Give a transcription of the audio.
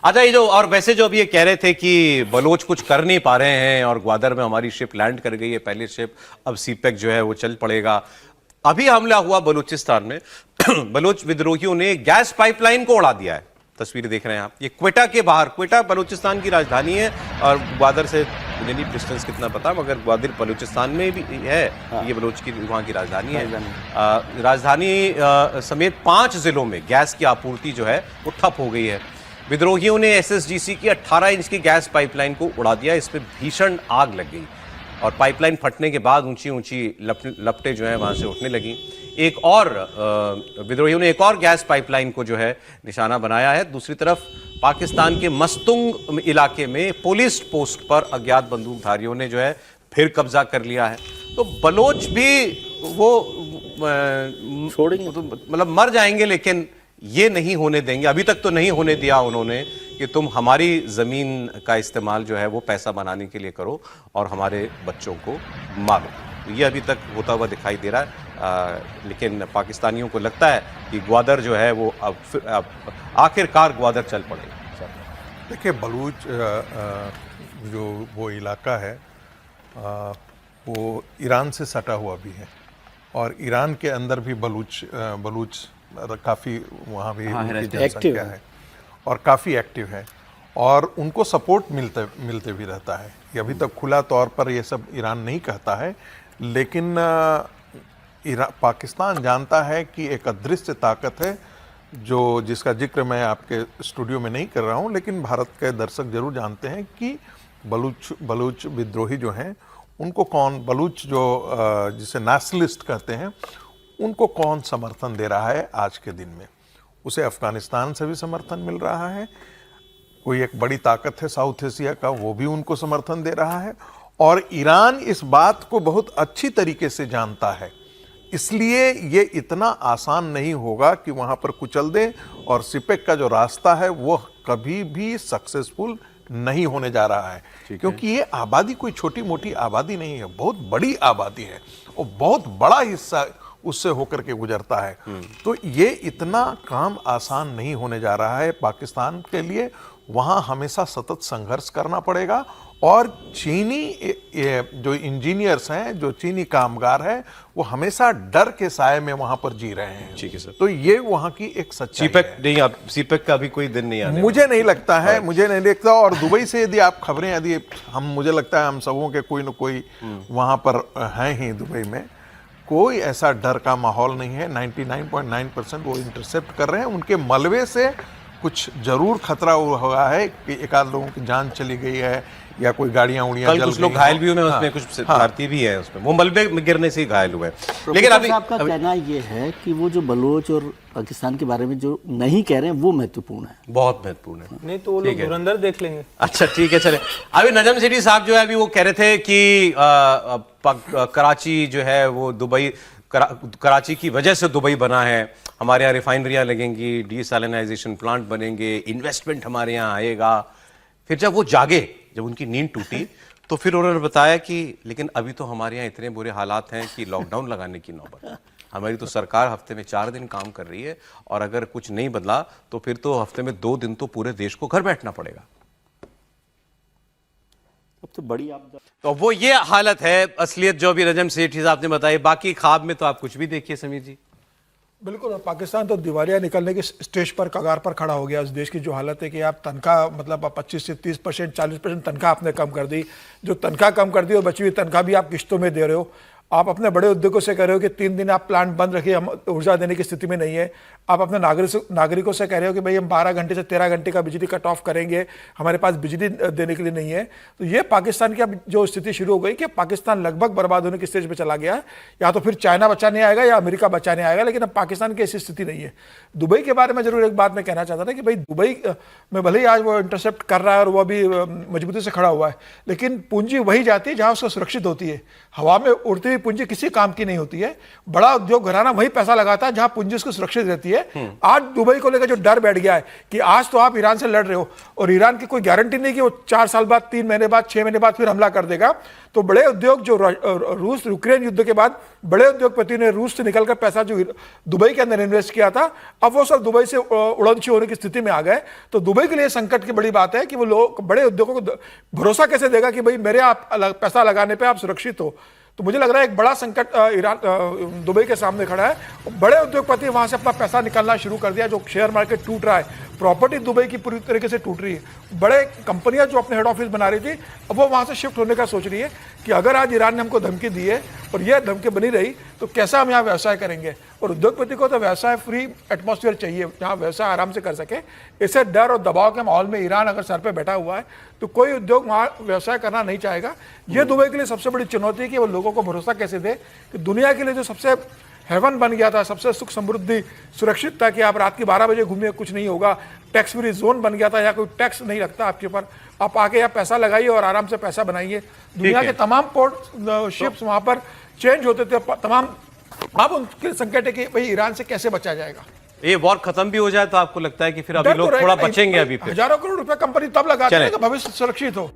अच्छा, ये जो और वैसे जो अभी ये कह रहे थे कि बलोच कुछ कर नहीं पा रहे हैं और ग्वादर में हमारी शिप लैंड कर गई है, पहली शिप, अब सीपेक जो है वो चल पड़ेगा। अभी हमला हुआ बलूचिस्तान में बलोच विद्रोहियों ने गैस पाइपलाइन को उड़ा दिया है। तस्वीरें देख रहे हैं आप, ये क्वेटा के बाहर, क्वेटा बलूचिस्तान की राजधानी है और ग्वादर से मुझे नहीं डिस्टेंस कितना पता, मगर ग्वादर बलूचिस्तान में भी है। हाँ। ये बलोच की वहाँ की राजधानी है। राजधानी समेत 5 जिलों में गैस की आपूर्ति जो है वो ठप हो गई है। विद्रोहियों ने एसएसजीसी की 18 इंच की गैस पाइपलाइन को उड़ा दिया, इसमें भीषण आग लग गई और पाइपलाइन फटने के बाद ऊंची ऊंची लपटें जो है वहां से उठने लगी। एक और विद्रोहियों ने एक और गैस पाइपलाइन को जो है निशाना बनाया है। दूसरी तरफ पाकिस्तान के मस्तुंग इलाके में पुलिस पोस्ट पर अज्ञात बंदूकधारियों ने जो है फिर कब्जा कर लिया है। तो बलोच भी वो छोड़ेंगे तो मतलब मर जाएंगे, लेकिन ये नहीं होने देंगे। अभी तक तो नहीं होने दिया उन्होंने कि तुम हमारी जमीन का इस्तेमाल जो है वो पैसा बनाने के लिए करो और हमारे बच्चों को मारो। तो ये अभी तक होता हुआ दिखाई दे रहा है। लेकिन पाकिस्तानियों को लगता है कि ग्वादर जो है वो अब आखिरकार ग्वादर चल पड़ेगा। देखिए, बलूच जो वो इलाका है वो ईरान से सटा हुआ भी है और ईरान के अंदर भी बलूच काफ़ी वहाँ भी जनसंख्या है और काफ़ी एक्टिव है और उनको सपोर्ट मिलते भी रहता है। ये अभी तक खुला तौर पर ये सब ईरान नहीं कहता है, लेकिन पाकिस्तान जानता है कि एक अदृश्य ताकत है जिसका जिक्र मैं आपके स्टूडियो में नहीं कर रहा हूँ, लेकिन भारत के दर्शक जरूर जानते हैं कि बलूच विद्रोही जो हैं उनको कौन, बलूच जो जिसे नेशनलिस्ट कहते हैं, उनको कौन समर्थन दे रहा है आज के दिन में। उसे अफगानिस्तान से भी समर्थन मिल रहा है, कोई एक बड़ी ताकत है साउथ एशिया का, वो भी उनको समर्थन दे रहा है और ईरान इस बात को बहुत अच्छी तरीके से जानता है। इसलिए ये इतना आसान नहीं होगा कि वहाँ पर कुचल दें और सिपेक का जो रास्ता है वो कभी भी सक्सेसफुल नहीं होने जा रहा है, क्योंकि ये आबादी कोई छोटी मोटी आबादी नहीं है, बहुत बड़ी आबादी है और बहुत बड़ा हिस्सा उससे होकर के गुजरता है। तो ये इतना काम आसान नहीं होने जा रहा है पाकिस्तान के लिए। वहाँ हमेशा सतत संघर्ष करना पड़ेगा और चीनी जो इंजीनियर्स हैं, जो चीनी कामगार हैं, वो हमेशा डर के साए में वहाँ पर जी रहे हैं। ठीक है सर। तो ये वहाँ की एक सच्चाई है। सीपेक का भी कोई दिन नहीं आने मुझे नहीं लगता है, मुझे नहीं लगता। और दुबई से यदि आप खबरें यदि मुझे लगता है हम सबों के कोई न कोई वहाँ पर हैं ही दुबई में, कोई ऐसा डर का माहौल नहीं है। 99.9% वो इंटरसेप्ट कर रहे हैं। उनके मलबे से कुछ जरूर खतरा हुआ है कि एक आध लोगों की जान चली गई है या कोई गाड़ियां उड़ियां जल गई, कुछ लोग घायल भी हुए हैं। उसमें कुछ भारतीय भी है, उसमें वो मलबे में गिरने से ही घायल हुए। लेकिन अभी आपका कहना ये है कि वो जो बलोच और पाकिस्तान के बारे में जो नहीं कह रहे हैं वो महत्वपूर्ण है, बहुत महत्वपूर्ण है। नहीं तो वो लोग धुरंधर देख लेंगे। अच्छा ठीक है, चले। अभी नजम सेठी साहब जो है अभी वो कह रहे थे कि कराची जो है वो दुबई, कराची की वजह से दुबई बना है, हमारे यहाँ रिफाइनरियाँ लगेंगी, डीसैलिनाइजेशन प्लांट बनेंगे, इन्वेस्टमेंट हमारे यहाँ आएगा। फिर जब वो जागे, जब उनकी नींद टूटी, तो फिर उन्होंने बताया कि लेकिन अभी तो हमारे यहाँ इतने बुरे हालात हैं कि लॉकडाउन लगाने की नौबत। हमारी तो सरकार हफ्ते में 4 दिन काम कर रही है और अगर कुछ नहीं बदला तो फिर तो हफ्ते में 2 दिन तो पूरे देश को घर बैठना पड़ेगा। सबसे बड़ी आपदा तो वो ये हालत है, असलियत जो भी नजम सेठी साहब ने बताई। बाकी ख्वाब में तो आप कुछ भी देखिए समीर जी। बिल्कुल, पाकिस्तान तो दिवालिया निकलने के स्टेज पर, कगार पर खड़ा हो गया। उस देश की जो हालत है कि आप तनख्वाह मतलब 25 से 30%, 40% तनख्वाह आपने कम कर दी। जो तनख्वाह कम कर दी और बची हुई तनख्वाह भी आप किश्तों में दे रहे हो। आप अपने बड़े उद्योगों से कह रहे हो कि 3 दिन आप प्लांट बंद रखिए, हम ऊर्जा देने की स्थिति में नहीं है। आप अपने नागरिकों से कह रहे हो कि भाई हम 12 घंटे से 13 घंटे का बिजली कट ऑफ करेंगे, हमारे पास बिजली देने के लिए नहीं है। तो ये पाकिस्तान की अब जो स्थिति शुरू हो गई कि पाकिस्तान लगभग बर्बाद होने की स्टेज पर चला गया है। या तो फिर चाइना बचाने आएगा या अमेरिका बचाने आएगा, लेकिन अब पाकिस्तान की ऐसी स्थिति नहीं है। दुबई के बारे में जरूर एक बात मैं कहना चाहता था कि भाई दुबई में भले ही आज वो इंटरसेप्ट कर रहा है और वो भी मजबूती से खड़ा हुआ है, लेकिन पूंजी वही जाती है जहाँ उसको सुरक्षित होती है। हवा में उड़ती हुई हुई पूंजी किसी काम की नहीं होती है। बड़ा उद्योग घराना वही पैसा लगाता है जहां पूंजी उसको सुरक्षित रहती है। आज दुबई को लेकर जो डर बैठ गया है कि आज तो आप ईरान से लड़ रहे हो और ईरान की कोई गारंटी नहीं कि वो 4 साल बाद, 3 महीने बाद, 6 महीने बाद फिर हमला कर देगा। तो बड़े उद्योग जो रूस यूक्रेन युद्ध के बाद बड़े उद्योगपति ने रूस से निकलकर पैसा जो दुबई के अंदर इन्वेस्ट किया था, अब वो सब दुबई से उड़नछी होने की स्थिति में आ गए। तो दुबई के लिए संकट की बड़ी बात है कि वो लोग बड़े उद्योगों को भरोसा कैसे देगा कि भाई मेरे आप पैसा लगाने पे आप सुरक्षित हो। तो मुझे लग रहा है एक बड़ा संकट दुबई के सामने खड़ा है। बड़े उद्योगपति वहां से अपना पैसा निकालना शुरू कर दिया। जो शेयर मार्केट टूट रहा है, प्रॉपर्टी दुबई की पूरी तरीके से टूट रही है। बड़े कंपनियां जो अपने हेड ऑफिस बना रही थी, अब वो वहां से शिफ्ट होने का सोच रही है कि अगर आज ईरान ने हमको धमकी दी है और यह धमकी बनी रही तो कैसा हम यहाँ व्यवसाय करेंगे। और उद्योगपति को तो व्यवसाय फ्री एटमॉस्फेयर चाहिए जहाँ व्यवसाय आराम से कर सके। इसे डर और दबाव के माहौल में ईरान अगर सर पे बैठा हुआ है तो कोई उद्योग वहाँ व्यवसाय करना नहीं चाहेगा। यह दुबई के लिए सबसे बड़ी चुनौती है कि वो लोगों को भरोसा कैसे दे कि दुनिया के लिए जो सबसे हेवन बन गया था, सबसे सुख समृद्धि सुरक्षित था कि आप रात के 12 बजे घूमिए कुछ नहीं होगा, टैक्स फ्री जोन बन गया था, या कोई टैक्स नहीं लगता आपके ऊपर, आप आके यहाँ पैसा लगाइए और आराम से पैसा बनाइए। दुनिया के तमाम पोर्ट शिप्स वहाँ पर चेंज होते थे तमाम। अब उनके संकट है कि भाई ईरान से कैसे बचा जाएगा। ये वॉर खत्म भी हो जाए तो आपको लगता है कि फिर अभी लोग थोड़ा बचेंगे? अभी फिर हजारों करोड़ रुपए कंपनी तब लगाते हैं कि भविष्य सुरक्षित हो।